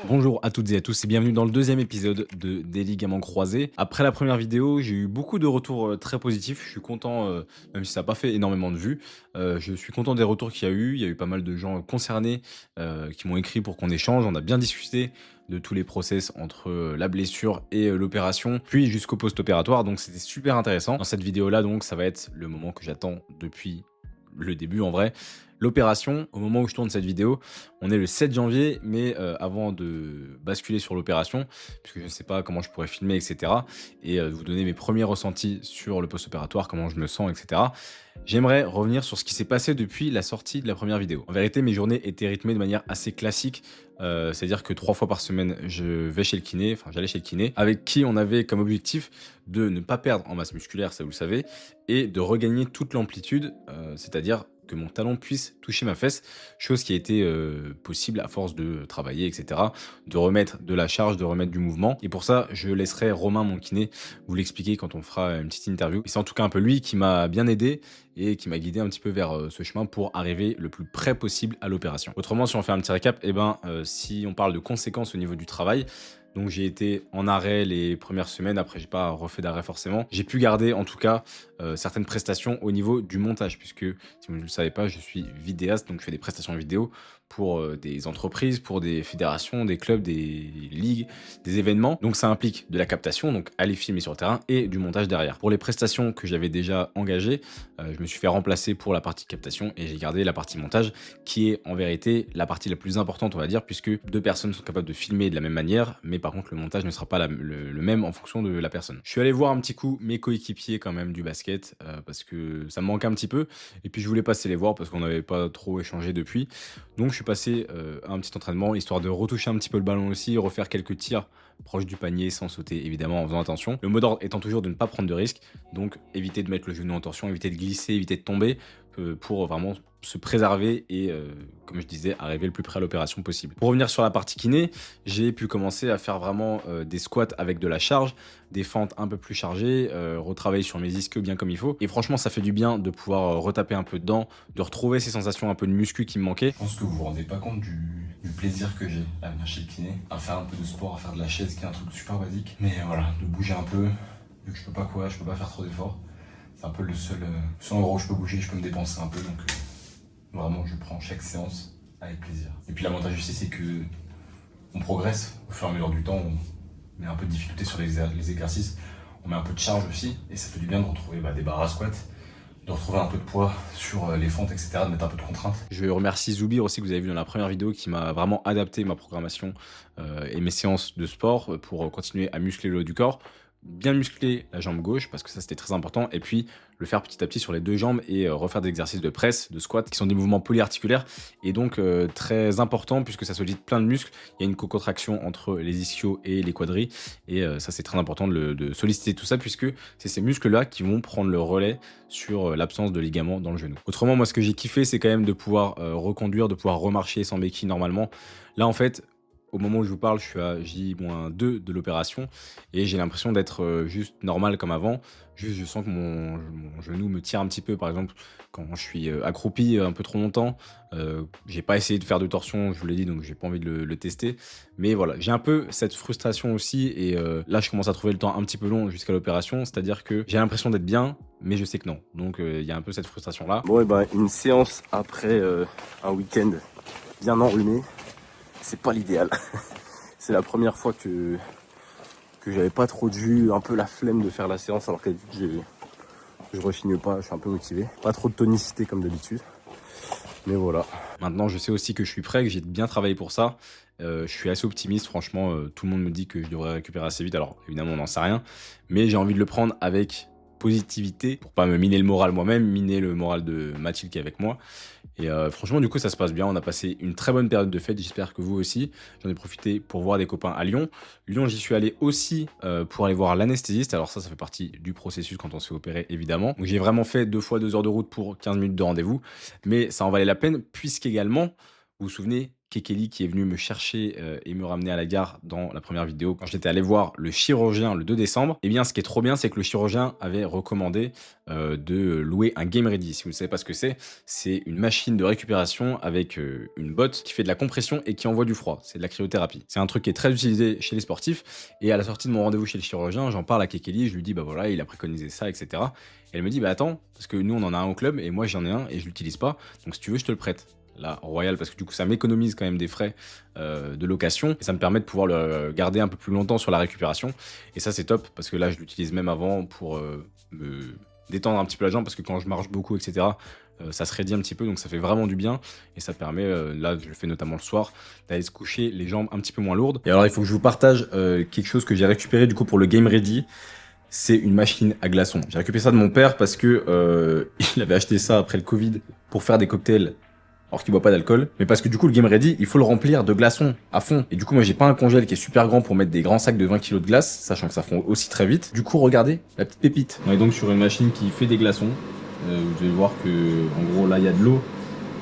Bonjour à toutes et à tous et bienvenue dans le deuxième épisode de Des ligaments croisés. Après la première vidéo, j'ai eu beaucoup de retours très positifs. Je suis content, même si ça n'a pas fait énormément de vues. Je suis content des retours qu'il y a eu. Il y a eu pas mal de gens concernés qui m'ont écrit pour qu'on échange. On a bien discuté de tous les process entre la blessure et l'opération, puis jusqu'au post-opératoire. Donc c'était super intéressant. Dans cette vidéo-là, donc, ça va être le moment que j'attends depuis le début en vrai. L'opération, au moment où je tourne cette vidéo, on est le 7 janvier, mais avant de basculer sur l'opération, puisque je ne sais pas comment je pourrais filmer, etc., et vous donner mes premiers ressentis sur le post-opératoire, comment je me sens, etc., j'aimerais revenir sur ce qui s'est passé depuis la sortie de la première vidéo. En vérité, mes journées étaient rythmées de manière assez classique, c'est-à-dire que 3 fois par semaine, je vais chez le kiné, enfin j'allais chez le kiné, avec qui on avait comme objectif de ne pas perdre en masse musculaire, ça vous le savez, et de regagner toute l'amplitude, c'est-à-dire que mon talon puisse toucher ma fesse, chose qui a été possible à force de travailler, etc., de remettre de la charge, de remettre du mouvement. Et pour ça, je laisserai Romain, mon kiné, vous l'expliquer quand on fera une petite interview. Et c'est en tout cas un peu lui qui m'a bien aidé et qui m'a guidé un petit peu vers ce chemin pour arriver le plus près possible à l'opération. Autrement, si on fait un petit récap, si on parle de conséquences au niveau du travail, donc j'ai été en arrêt les premières semaines, après j'ai pas refait d'arrêt forcément. J'ai pu garder en tout cas certaines prestations au niveau du montage, puisque si vous ne le savez pas, je suis vidéaste, donc je fais des prestations vidéo pour des entreprises, pour des fédérations, des clubs, des ligues, des événements. Donc ça implique de la captation, donc aller filmer sur le terrain, et du montage derrière. Pour les prestations que j'avais déjà engagées, je me suis fait remplacer pour la partie captation et j'ai gardé la partie montage, qui est en vérité la partie la plus importante, on va dire, puisque 2 personnes sont capables de filmer de la même manière, mais par contre le montage ne sera pas le même en fonction de la personne. Je suis allé voir un petit coup mes coéquipiers quand même du basket, parce que ça me manque un petit peu, et puis je voulais passer les voir parce qu'on n'avait pas trop échangé depuis. Donc je suis passé à un petit entraînement, histoire de retoucher un petit peu le ballon aussi, refaire quelques tirs proches du panier sans sauter évidemment, en faisant attention. Le mot d'ordre étant toujours de ne pas prendre de risques, donc éviter de mettre le genou en torsion, éviter de glisser, éviter de tomber, pour vraiment se préserver et, comme je disais, arriver le plus près à l'opération possible. Pour revenir sur la partie kiné, j'ai pu commencer à faire vraiment des squats avec de la charge, des fentes un peu plus chargées, retravailler sur mes ischios bien comme il faut. Et franchement, ça fait du bien de pouvoir retaper un peu dedans, de retrouver ces sensations un peu de muscu qui me manquaient. Je pense que vous vous rendez pas compte du plaisir que j'ai à venir chez le kiné, à faire un peu de sport, à faire de la chaise, qui est un truc super basique. Mais voilà, de bouger un peu, vu que je peux pas courir, je peux pas faire trop d'efforts. C'est un peu le seul endroit où je peux bouger, je peux me dépenser un peu, donc vraiment je prends chaque séance avec plaisir. Et puis l'avantage aussi, c'est que on progresse au fur et à mesure du temps, on met un peu de difficulté sur les exercices, on met un peu de charge aussi, et ça fait du bien de retrouver des barres à squat, de retrouver un peu de poids sur les fentes, etc., de mettre un peu de contrainte. Je remercie Zoubir aussi, que vous avez vu dans la première vidéo, qui m'a vraiment adapté ma programmation et mes séances de sport pour continuer à muscler le haut du corps. Bien muscler la jambe gauche, parce que ça c'était très important, et puis le faire petit à petit sur les 2 jambes et refaire des exercices de presse, de squat, qui sont des mouvements polyarticulaires et donc très importants puisque ça sollicite plein de muscles. Il y a une co-contraction entre les ischios et les quadris, et ça c'est très important de solliciter tout ça, puisque c'est ces muscles-là qui vont prendre le relais sur l'absence de ligaments dans le genou. Autrement, moi ce que j'ai kiffé, c'est quand même de pouvoir reconduire, de pouvoir remarcher sans béquille normalement. Là en fait, au moment où je vous parle, je suis à J-2 de l'opération et j'ai l'impression d'être juste normal comme avant. Juste, je sens que mon genou me tire un petit peu, par exemple, quand je suis accroupi un peu trop longtemps. J'ai pas essayé de faire de torsion, je vous l'ai dit, donc j'ai pas envie de le tester. Mais voilà, j'ai un peu cette frustration aussi, et là, je commence à trouver le temps un petit peu long jusqu'à l'opération, c'est-à-dire que j'ai l'impression d'être bien, mais je sais que non. Donc, il y a un peu cette frustration-là. Bon, et ben, une séance après un week-end bien enrhumé, c'est pas l'idéal. C'est la première fois que j'avais pas trop de jus, un peu la flemme de faire la séance, alors que je rechigne pas, je suis un peu motivé. Pas trop de tonicité comme d'habitude, mais voilà. Maintenant, je sais aussi que je suis prêt, que j'ai bien travaillé pour ça. Je suis assez optimiste, franchement, tout le monde me dit que je devrais récupérer assez vite, alors évidemment on n'en sait rien, mais j'ai envie de le prendre avec positivité pour pas me miner le moral moi-même, miner le moral de Mathilde qui est avec moi. Et franchement, du coup, ça se passe bien. On a passé une très bonne période de fête. J'espère que vous aussi. J'en ai profité pour voir des copains à Lyon. Lyon, j'y suis allé aussi pour aller voir l'anesthésiste. Alors ça fait partie du processus quand on se fait opérer, évidemment. Donc j'ai vraiment fait 2 fois 2 heures de route pour 15 minutes de rendez-vous. Mais ça en valait la peine, puisqu'également, vous vous souvenez, Kekeli qui est venu me chercher et me ramener à la gare dans la première vidéo quand j'étais allé voir le chirurgien le 2 décembre. Et bien ce qui est trop bien, c'est que le chirurgien avait recommandé de louer un Game Ready. Si vous ne savez pas ce que c'est une machine de récupération avec une botte qui fait de la compression et qui envoie du froid. C'est de la cryothérapie. C'est un truc qui est très utilisé chez les sportifs. Et à la sortie de mon rendez-vous chez le chirurgien, j'en parle à Kekeli, je lui dis bah voilà, il a préconisé ça, etc. Et elle me dit bah attends, parce que nous on en a un au club et moi j'en ai un et je l'utilise pas. Donc si tu veux, je te le prête. Là, Royal, parce que du coup ça m'économise quand même des frais de location et ça me permet de pouvoir le garder un peu plus longtemps sur la récupération. Et ça c'est top parce que là je l'utilise même avant pour me détendre un petit peu la jambe parce que quand je marche beaucoup, etc. Ça se raidit un petit peu, donc ça fait vraiment du bien et ça permet, là je le fais notamment le soir, d'aller se coucher les jambes un petit peu moins lourdes. Et alors il faut que je vous partage quelque chose que j'ai récupéré du coup pour le Game Ready. C'est une machine à glaçons. J'ai récupéré ça de mon père parce que il avait acheté ça après le Covid pour faire des cocktails alors qu'il boit pas d'alcool, mais parce que du coup le Game Ready, il faut le remplir de glaçons à fond. Et du coup moi j'ai pas un congèle qui est super grand pour mettre des grands sacs de 20 kg de glace, sachant que ça fond aussi très vite. Du coup regardez la petite pépite. On est donc sur une machine qui fait des glaçons. Vous allez voir que en gros là il y a de l'eau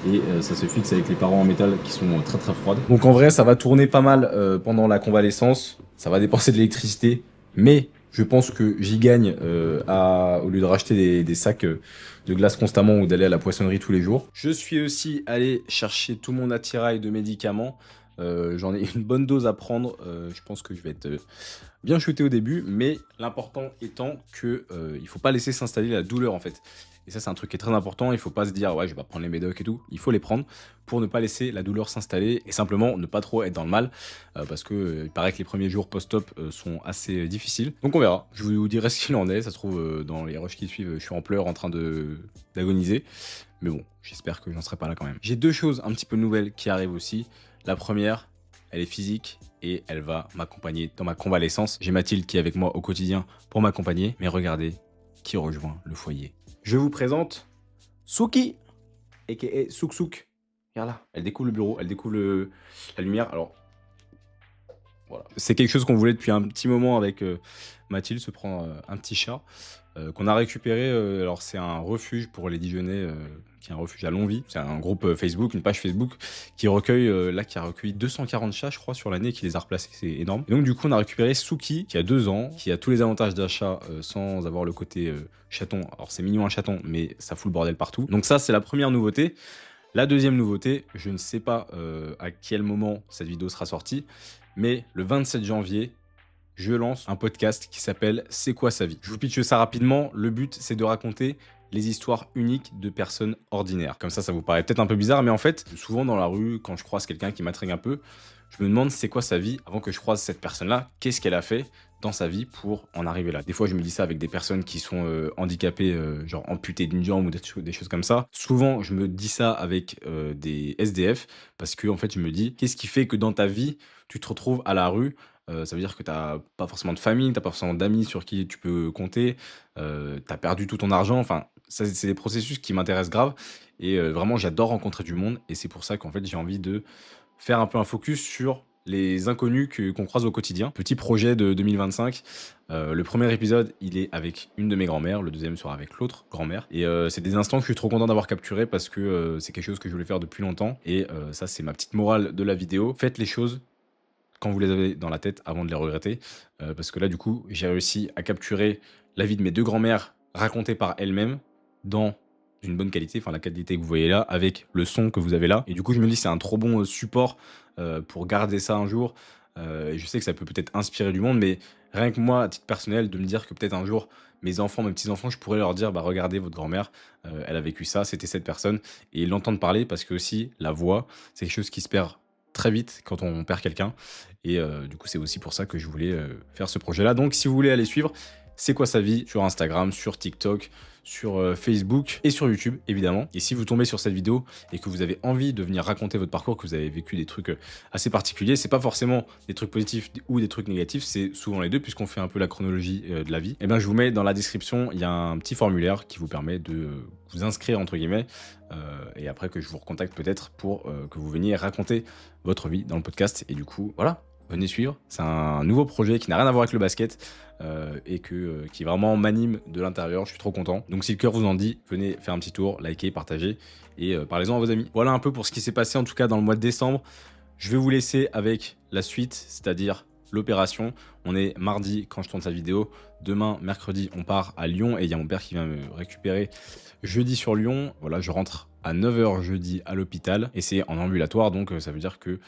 et ça se fixe avec les parois en métal qui sont très très froides. Donc en vrai ça va tourner pas mal pendant la convalescence, ça va dépenser de l'électricité, mais je pense que j'y gagne au lieu de racheter des sacs de glace constamment ou d'aller à la poissonnerie tous les jours. Je suis aussi allé chercher tout mon attirail de médicaments. J'en ai une bonne dose à prendre. Je pense que je vais être bien shooté au début, mais l'important étant que il faut pas laisser s'installer la douleur en fait. Et ça c'est un truc qui est très important. Il faut pas se dire ouais je vais pas prendre les médocs et tout. Il faut les prendre pour ne pas laisser la douleur s'installer et simplement ne pas trop être dans le mal parce que il paraît que les premiers jours post-op sont assez difficiles. Donc on verra. Je vous dirai ce qu'il en est. Ça se trouve dans les rushs qui suivent, je suis en pleurs en train d'agoniser. Mais bon, j'espère que j'en serai pas là quand même. J'ai deux choses un petit peu nouvelles qui arrivent aussi. La première, elle est physique et elle va m'accompagner dans ma convalescence. J'ai Mathilde qui est avec moi au quotidien pour m'accompagner. Mais regardez qui rejoint le foyer. Je vous présente Souki, a.k.a. Souk Souk. Regarde là, elle découvre le bureau, elle découvre la lumière. Alors, voilà. C'est quelque chose qu'on voulait depuis un petit moment avec Mathilde, se prendre un petit chat qu'on a récupéré. Alors, c'est un refuge pour les Dijonnais, qui est un refuge à Longwy. C'est un groupe Facebook, une page Facebook qui recueille, qui a recueilli 240 chats, je crois, sur l'année, qui les a replacés. C'est énorme. Et donc, du coup, on a récupéré Souki, qui a 2 ans, qui a tous les avantages d'un chat sans avoir le côté chaton. Alors, c'est mignon un chaton, mais ça fout le bordel partout. Donc, ça, c'est la première nouveauté. La deuxième nouveauté, je ne sais pas à quel moment cette vidéo sera sortie, mais le 27 janvier, je lance un podcast qui s'appelle « C'est quoi sa vie ?» Je vous pitche ça rapidement. Le but, c'est de raconter les histoires uniques de personnes ordinaires. Comme ça vous paraît peut-être un peu bizarre, mais en fait, souvent dans la rue, quand je croise quelqu'un qui m'intrigue un peu, je me demande c'est quoi sa vie avant que je croise cette personne-là, qu'est-ce qu'elle a fait dans sa vie pour en arriver là. Des fois, je me dis ça avec des personnes qui sont handicapées, genre amputées d'une jambe ou des choses comme ça. Souvent, je me dis ça avec des SDF parce que en fait, je me dis qu'est-ce qui fait que dans ta vie, tu te retrouves à la rue. Ça veut dire que t'as pas forcément de famille, t'as pas forcément d'amis sur qui tu peux compter, t'as perdu tout ton argent, enfin, ça, c'est des processus qui m'intéressent grave, et vraiment, j'adore rencontrer du monde, et c'est pour ça qu'en fait, j'ai envie de faire un peu un focus sur les inconnus qu'on croise au quotidien. Petit projet de 2025, le premier épisode, il est avec une de mes grand-mères, le deuxième sera avec l'autre grand-mère, et c'est des instants que je suis trop content d'avoir capturé parce que c'est quelque chose que je voulais faire depuis longtemps, et ça, c'est ma petite morale de la vidéo. Faites les choses quand vous les avez dans la tête avant de les regretter. Parce que là, du coup, j'ai réussi à capturer la vie de mes deux grands-mères racontée par elles-mêmes dans une bonne qualité, enfin la qualité que vous voyez là, avec le son que vous avez là. Et du coup, je me dis c'est un trop bon support pour garder ça un jour. Et je sais que ça peut peut-être inspirer du monde, mais rien que moi, à titre personnel, de me dire que peut-être un jour, mes enfants, mes petits-enfants, je pourrais leur dire, bah regardez, votre grand-mère, elle a vécu ça, c'était cette personne. Et l'entendre parler, parce que aussi, la voix, c'est quelque chose qui se perd très vite quand on perd quelqu'un. Et du coup, c'est aussi pour ça que je voulais faire ce projet-là. Donc, si vous voulez aller suivre, c'est quoi sa vie sur Instagram, sur TikTok, sur Facebook et sur YouTube, évidemment. Et si vous tombez sur cette vidéo et que vous avez envie de venir raconter votre parcours, que vous avez vécu des trucs assez particuliers, c'est pas forcément des trucs positifs ou des trucs négatifs, c'est souvent les deux, puisqu'on fait un peu la chronologie de la vie. Et bien, je vous mets dans la description, il y a un petit formulaire qui vous permet de vous inscrire, entre guillemets, et après que je vous recontacte peut-être pour que vous veniez raconter votre vie dans le podcast. Et du coup, voilà, venez suivre. C'est un nouveau projet qui n'a rien à voir avec le basket et qui vraiment m'anime de l'intérieur. Je suis trop content. Donc si le cœur vous en dit, venez faire un petit tour, likez, partagez et parlez-en à vos amis. Voilà un peu pour ce qui s'est passé en tout cas dans le mois de décembre. Je vais vous laisser avec la suite, c'est-à-dire l'opération. On est mardi quand je tourne cette vidéo. Demain, mercredi, on part à Lyon et il y a mon père qui vient me récupérer jeudi sur Lyon. Voilà, je rentre à 9 h jeudi à l'hôpital et c'est en ambulatoire, donc ça veut dire que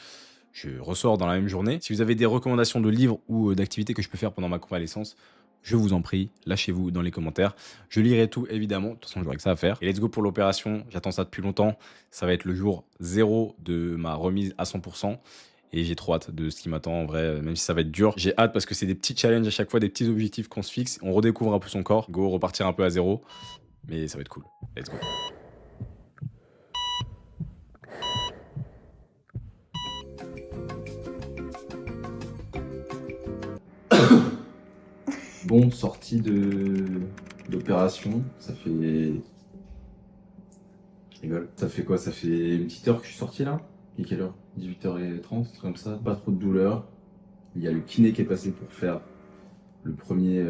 je ressors dans la même journée. Si vous avez des recommandations de livres ou d'activités que je peux faire pendant ma convalescence, je vous en prie, lâchez-vous dans les commentaires. Je lirai tout, évidemment. De toute façon, j'aurai que ça à faire. Et let's go pour l'opération. J'attends ça depuis longtemps. Ça va être le jour 0 de ma remise à 100%. Et j'ai trop hâte de ce qui m'attend en vrai, même si ça va être dur. J'ai hâte parce que c'est des petits challenges à chaque fois, des petits objectifs qu'on se fixe. On redécouvre un peu son corps. Go, repartir un peu à 0. Mais ça va être cool. Let's go. Bon, sortie d'opération, ça fait... Je rigole. Ça fait quoi? Ça fait une petite heure que je suis sorti là? Il est quelle heure? 18h30, c'est comme ça. Pas trop de douleur. Il y a le kiné qui est passé pour faire le premier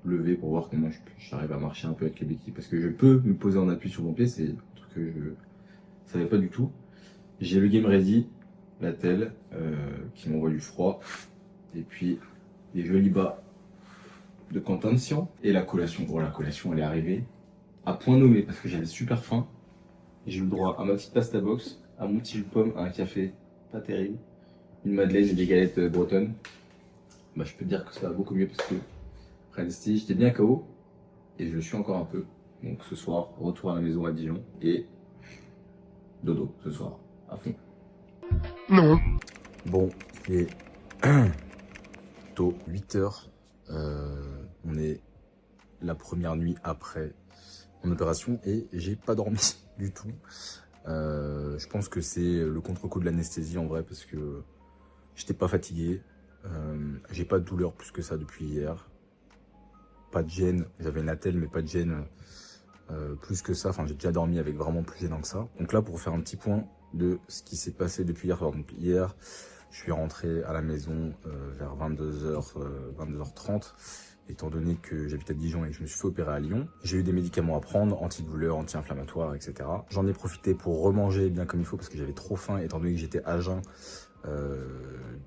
levé pour voir comment j'arrive à marcher un peu avec les béquilles. Parce que je peux me poser en appui sur mon pied, c'est un truc que je savais pas du tout. J'ai le Game Ready, la telle, qui m'envoie du froid. Et puis les jolis bas de contention. Et la collation, bon la collation elle est arrivée à point nommé parce que j'avais super faim. J'ai eu le droit à ma petite pasta box, à mon petit jus de pomme, à un café, pas terrible, une madeleine et des galettes bretonnes. Bah, je peux te dire que ça va beaucoup mieux parce que après l'anesthésie, j'étais bien KO et je le suis encore un peu. Donc ce soir, retour à la maison à Dijon et dodo ce soir, à fond. Non. Bon, il est tôt, 8 h. On est la première nuit après mon opération et j'ai pas dormi du tout. Je pense que c'est le contre-coup de l'anesthésie en vrai parce que j'étais pas fatigué. J'ai pas de douleur plus que ça depuis hier. Pas de gêne, j'avais une attelle mais pas de gêne plus que ça. Enfin j'ai déjà dormi avec vraiment plus gênant que ça. Donc là pour faire un petit point de ce qui s'est passé depuis hier soir. Donc hier je suis rentré à la maison vers 22h, 22h30. Étant donné que j'habite à Dijon et que je me suis fait opérer à Lyon. J'ai eu des médicaments à prendre, antidouleurs, anti-inflammatoires, etc. J'en ai profité pour remanger bien comme il faut parce que j'avais trop faim étant donné que j'étais à jeun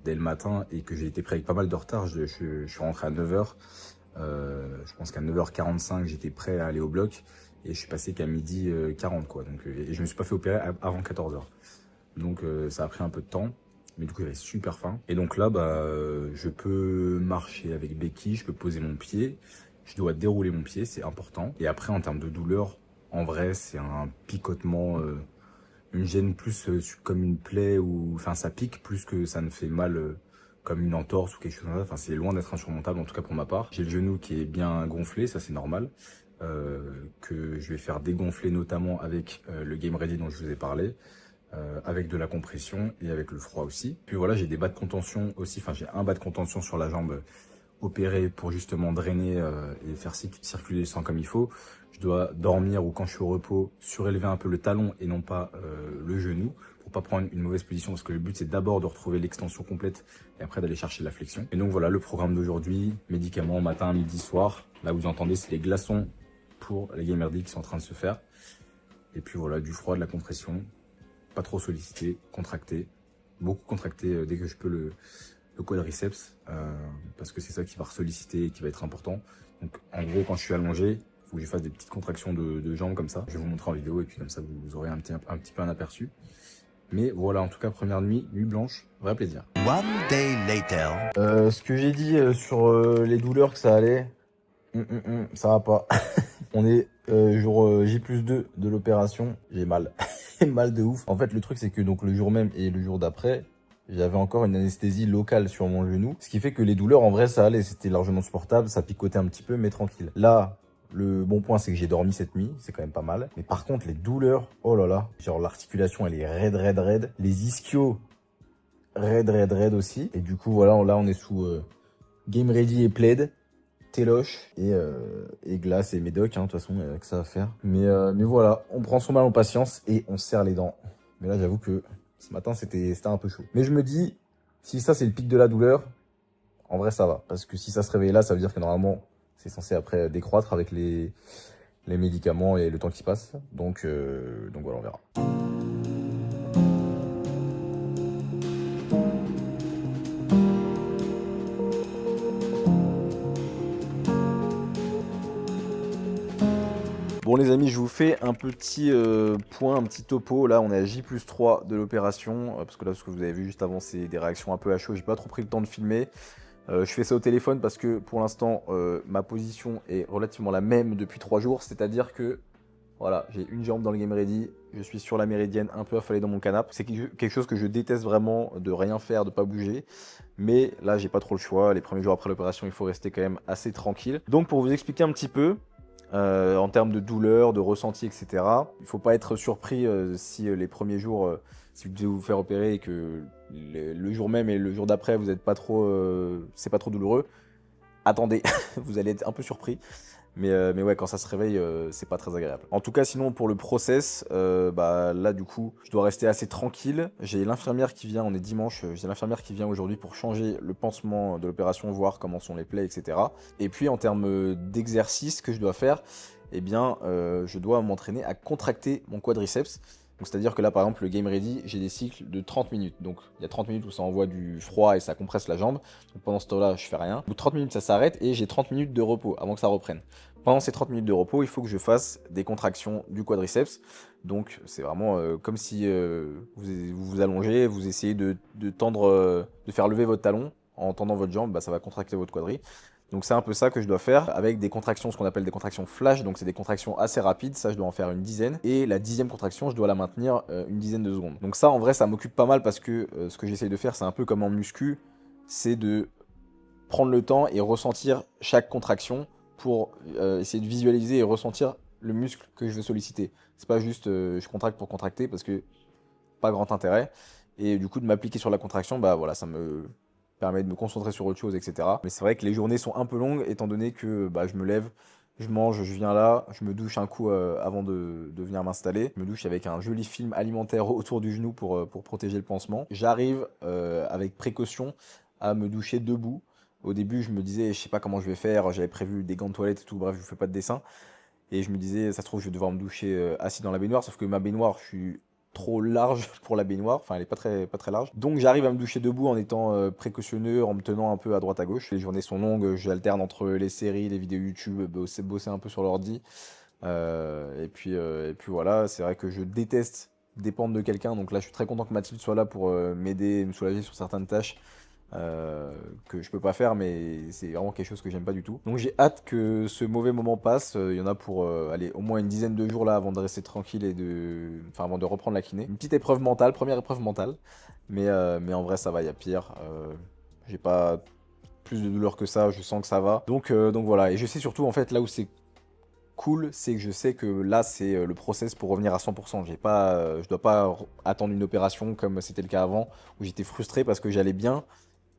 dès le matin et que j'ai été prêt avec pas mal de retard. Je suis rentré à 9 h. Je pense qu'à 9 h 45, j'étais prêt à aller au bloc et je suis passé qu'à midi 40 quoi. Donc, et je me suis pas fait opérer avant 14 h. Donc ça a pris un peu de temps. Mais du coup j'avais super faim. Et donc là je peux marcher avec béquille, je peux poser mon pied, je dois dérouler mon pied, c'est important. Et après en termes de douleur, en vrai c'est un picotement, une gêne plus comme une plaie ou enfin ça pique plus que ça ne fait mal comme une entorse ou quelque chose comme ça. Enfin c'est loin d'être insurmontable en tout cas pour ma part. J'ai le genou qui est bien gonflé, ça c'est normal. Que je vais faire dégonfler notamment avec le Game Ready dont je vous ai parlé. Avec de la compression et avec le froid aussi. Puis voilà, j'ai des bas de contention aussi, enfin j'ai un bas de contention sur la jambe opéré pour justement drainer et faire circuler le sang comme il faut. Je dois dormir ou quand je suis au repos, surélever un peu le talon et non pas le genou pour pas prendre une mauvaise position parce que le but c'est d'abord de retrouver l'extension complète et après d'aller chercher la flexion. Et donc voilà le programme d'aujourd'hui, médicaments matin, midi, soir. Là vous entendez c'est les glaçons pour les Game Ready qui sont en train de se faire. Et puis voilà du froid, de la compression. Pas trop sollicité, contracté, beaucoup contracté dès que je peux le quadriceps parce que c'est ça qui va solliciter et qui va être important. Donc en gros quand je suis allongé, il faut que je fasse des petites contractions de jambes comme ça. Je vais vous montrer en vidéo et puis comme ça vous aurez un petit peu un aperçu. Mais voilà, en tout cas première nuit blanche, vrai plaisir. One day later. Ce que j'ai dit sur les douleurs que ça allait, ça va pas. On est jour J+2 de l'opération, j'ai mal. Mal de ouf. En fait, le truc, c'est que donc le jour même et le jour d'après, j'avais encore une anesthésie locale sur mon genou. Ce qui fait que les douleurs, en vrai, ça allait. C'était largement supportable. Ça picotait un petit peu, mais tranquille. Là, le bon point, c'est que j'ai dormi cette nuit. C'est quand même pas mal. Mais par contre, les douleurs, oh là là. Genre, l'articulation, elle est raide. Les ischios, raide aussi. Et du coup, voilà, là, on est sous Game Ready et Plaid. Téloche et glace et médoc, de toute façon, il n'y a que ça à faire. Mais voilà, on prend son mal en patience et on serre les dents. Mais là, j'avoue que ce matin, c'était un peu chaud. Mais je me dis, si ça, c'est le pic de la douleur, en vrai, ça va. Parce que si ça se réveille là, ça veut dire que normalement, c'est censé après décroître avec les médicaments et le temps qui passe. Donc voilà, on verra. Bon les amis, je vous fais un petit point, un petit topo. Là on est à J+3 de l'opération, parce que là ce que vous avez vu juste avant c'est des réactions un peu à chaud, j'ai pas trop pris le temps de filmer. Je fais ça au téléphone parce que pour l'instant ma position est relativement la même depuis 3 jours, c'est-à-dire que voilà, j'ai une jambe dans le game ready, je suis sur la méridienne un peu affalé dans mon canapé. C'est quelque chose que je déteste vraiment, de rien faire, de pas bouger. Mais là, j'ai pas trop le choix. Les premiers jours après l'opération, il faut rester quand même assez tranquille. Donc pour vous expliquer un petit peu, en termes de douleur, de ressenti, etc. Il ne faut pas être surpris si les premiers jours, si vous devez vous faire opérer et que le jour même et le jour d'après, vous n'êtes pas trop, c'est pas trop douloureux. Attendez, vous allez être un peu surpris. Mais ouais, quand ça se réveille, c'est pas très agréable. En tout cas, sinon, pour le process, là, du coup, je dois rester assez tranquille. J'ai l'infirmière qui vient, on est dimanche, j'ai l'infirmière qui vient aujourd'hui pour changer le pansement de l'opération, voir comment sont les plaies, etc. Et puis, en termes d'exercice que je dois faire, eh bien, je dois m'entraîner à contracter mon quadriceps. C'est-à-dire que là, par exemple, le game ready, j'ai des cycles de 30 minutes. Donc, il y a 30 minutes où ça envoie du froid et ça compresse la jambe. Donc, pendant ce temps-là, je fais rien. Au bout de 30 minutes, ça s'arrête et j'ai 30 minutes de repos avant que ça reprenne. Pendant ces 30 minutes de repos, il faut que je fasse des contractions du quadriceps. Donc, c'est vraiment comme si vous vous allongez, vous essayez de tendre, de faire lever votre talon. En tendant votre jambe, ça va contracter votre quadri. Donc c'est un peu ça que je dois faire avec des contractions, ce qu'on appelle des contractions flash, donc c'est des contractions assez rapides, ça je dois en faire une dizaine, et la 10e contraction je dois la maintenir une dizaine de secondes. Donc ça en vrai ça m'occupe pas mal parce que ce que j'essaye de faire c'est un peu comme en muscu, c'est de prendre le temps et ressentir chaque contraction pour essayer de visualiser et ressentir le muscle que je veux solliciter. C'est pas juste je contracte pour contracter parce que pas grand intérêt, et du coup de m'appliquer sur la contraction, voilà ça me permet de me concentrer sur autre chose, etc. Mais c'est vrai que les journées sont un peu longues, étant donné que je me lève, je mange, je viens là, je me douche un coup avant de venir m'installer. Je me douche avec un joli film alimentaire autour du genou pour protéger le pansement. J'arrive avec précaution à me doucher debout. Au début, je me disais, je sais pas comment je vais faire, j'avais prévu des gants de toilette et tout, bref, je fais pas de dessin. Et je me disais, ça se trouve, je vais devoir me doucher assis dans la baignoire, sauf que ma baignoire, je suis trop large pour la baignoire, enfin elle est pas très large. Donc j'arrive à me doucher debout en étant précautionneux, en me tenant un peu à droite à gauche. Les journées sont longues, j'alterne entre les séries, les vidéos YouTube, bosser un peu sur l'ordi. Et puis voilà, c'est vrai que je déteste dépendre de quelqu'un, donc là je suis très content que Mathilde soit là pour m'aider et me soulager sur certaines tâches que je peux pas faire, mais c'est vraiment quelque chose que j'aime pas du tout. Donc j'ai hâte que ce mauvais moment passe. Il y en a pour aller au moins une dizaine de jours là avant de rester tranquille et avant de reprendre la kiné. Une petite épreuve mentale, première épreuve mentale, mais en vrai ça va, il y a pire. J'ai pas plus de douleur que ça, je sens que ça va. Donc voilà, et je sais surtout en fait là où c'est cool, c'est que je sais que là c'est le process pour revenir à 100%. Je dois pas attendre une opération comme c'était le cas avant où j'étais frustré parce que j'allais bien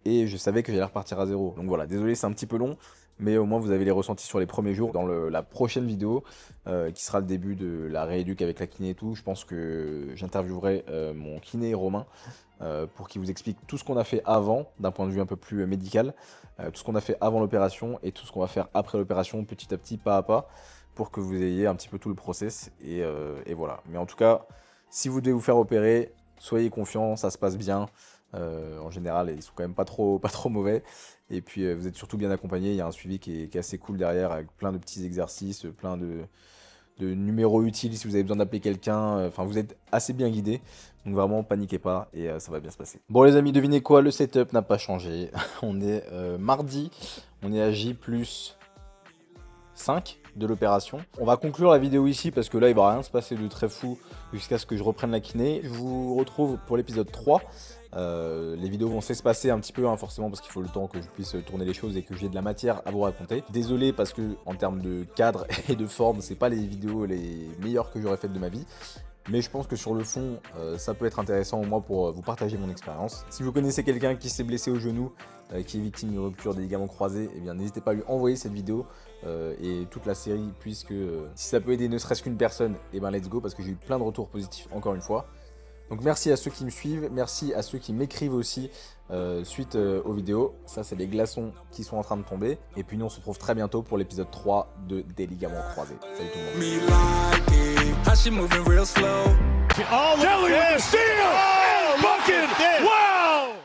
et je savais que j'allais repartir à zéro. Donc voilà, désolé, c'est un petit peu long, mais au moins vous avez les ressentis sur les premiers jours. Dans la prochaine vidéo, qui sera le début de la rééduque avec la kiné et tout, je pense que j'interviewerai mon kiné Romain pour qu'il vous explique tout ce qu'on a fait avant, d'un point de vue un peu plus médical, tout ce qu'on a fait avant l'opération et tout ce qu'on va faire après l'opération, petit à petit, pas à pas, pour que vous ayez un petit peu tout le process, et voilà. Mais en tout cas, si vous devez vous faire opérer, soyez confiants, ça se passe bien. En général, ils sont quand même pas trop mauvais. Et puis, vous êtes surtout bien accompagné. Il y a un suivi qui est assez cool derrière, avec plein de petits exercices, plein de numéros utiles si vous avez besoin d'appeler quelqu'un. Enfin, vous êtes assez bien guidé. Donc vraiment, paniquez pas et ça va bien se passer. Bon les amis, devinez quoi, le setup n'a pas changé. On est mardi, on est à J+5 de l'opération. On va conclure la vidéo ici parce que là il va rien se passer de très fou jusqu'à ce que je reprenne la kiné. Je vous retrouve pour l'épisode 3. Les vidéos vont s'espacer un petit peu forcément parce qu'il faut le temps que je puisse tourner les choses et que j'ai de la matière à vous raconter. Désolé parce que en termes de cadre et de forme, c'est pas les vidéos les meilleures que j'aurais faites de ma vie. Mais je pense que sur le fond, ça peut être intéressant au moins pour vous partager mon expérience. Si vous connaissez quelqu'un qui s'est blessé au genou, qui est victime d'une rupture des ligaments croisés, eh bien n'hésitez pas à lui envoyer cette vidéo et toute la série, puisque si ça peut aider ne serait-ce qu'une personne, eh ben let's go, parce que j'ai eu plein de retours positifs encore une fois. Donc merci à ceux qui me suivent, merci à ceux qui m'écrivent aussi suite aux vidéos. Ça c'est les glaçons qui sont en train de tomber. Et puis nous on se retrouve très bientôt pour l'épisode 3 des ligaments croisés. Salut tout le monde. How she moving real slow. Oh, Kelly with the steal! Oh, bucket! Wow!